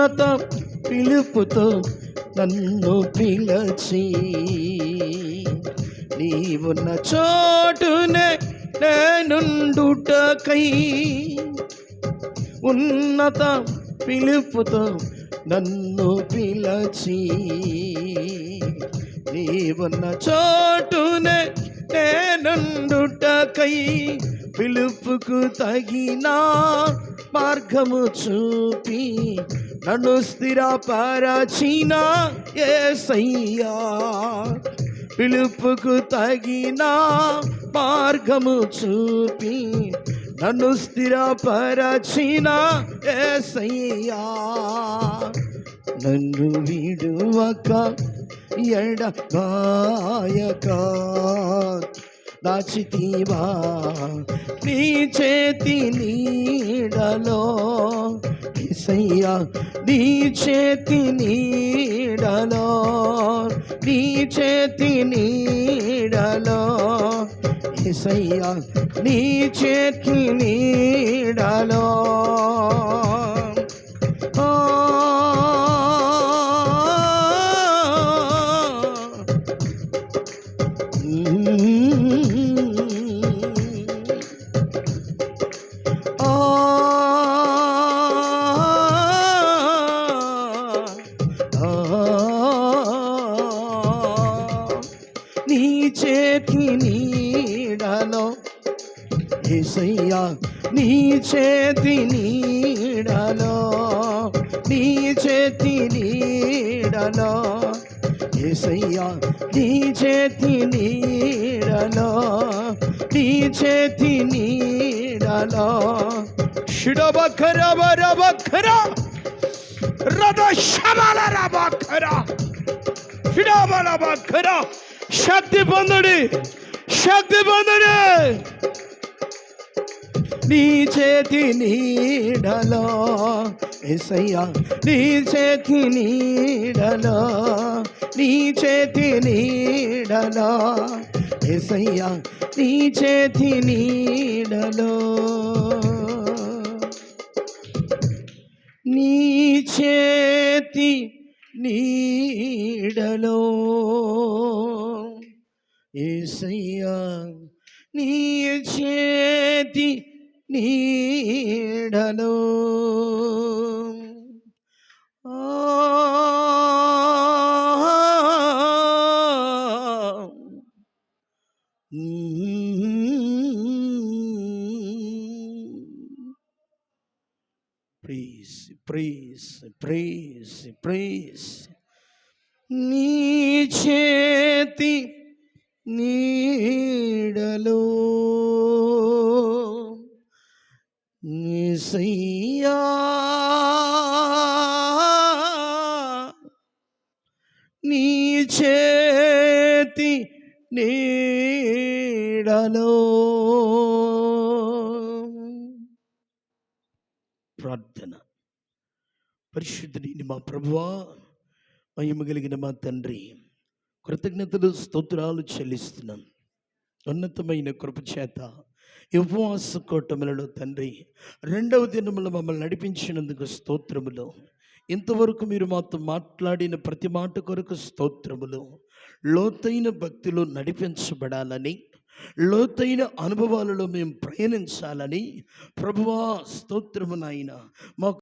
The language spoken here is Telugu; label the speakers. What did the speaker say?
Speaker 1: ఉన్నత పిలుపుతో నన్ను పిలచి నీవున్న చోటునే నేనుండుటకై ఉన్నత పిలుపుతో నన్ను పిలచి నీవున్న చోటునే నేనుండుటకై పిలుపుకు తగిన మార్గము చూపి నన్ను స్థిరపరచిన యేసయ్యా. పిలుపుకు తగిన మార్గము చూపి నన్ను స్థిరపరచిన యేసయ్యా. నన్ను విడువక ఎడబాయక దాచితివా నీ చేతి నీడలో యేసయ్యా. నీ చేతి నీడలో నీ చేతి నీడలో యేసయ్యా. నీ చేతి నీడలో నీ చేతి నీడలో యేసయ్యా. నీ చేతి నీడలో నీ చేతి నీడలో యేసయ్యా. నీ చేతి నీడలో నీ చేతి నీడలో షిడబఖరబరబఖరా రదశమలరబఖరా షిడబలబఖరా. శక్తి పొందుడి, శక్తి పొందుడి. నీ చేతి నీడలో యేసయ్యా. నీ చేతి నీడలో నీ చేతి నీడలో యేసయ్యా. నీ చేతి నీడలో నీ చేతి నీడలో యేసయ్యా. నీ చేతి నీడలో ప్రైజ్ ప్రైజ్ ప్రైజ్ ప్రైజ్. నీ చేతి నీడలో యేసయ్యా. నీ చేతి నీడలో. ప్రార్థన. పరిశుద్ధుని మా ప్రభువా, మహిమ కలిగిన మా తండ్రి, కృతజ్ఞతలు స్తోత్రాలు చెల్లిస్తున్నాం. ఉన్నతమైన కృప చేత ఉపవాస కూటములలో తండ్రి 2వ దినములో మమ్మల్ని నడిపించినందుకు స్తోత్రములు. ఇంతవరకు మీరు మాతో మాట్లాడిన ప్రతి మాట కొరకు స్తోత్రములు. లోతైన భక్తిలో నడిపించబడాలని, లోతైన అనుభవాలలో మేము ప్రయాణించాలని ప్రభువా స్తోత్రము నాయన. మాకు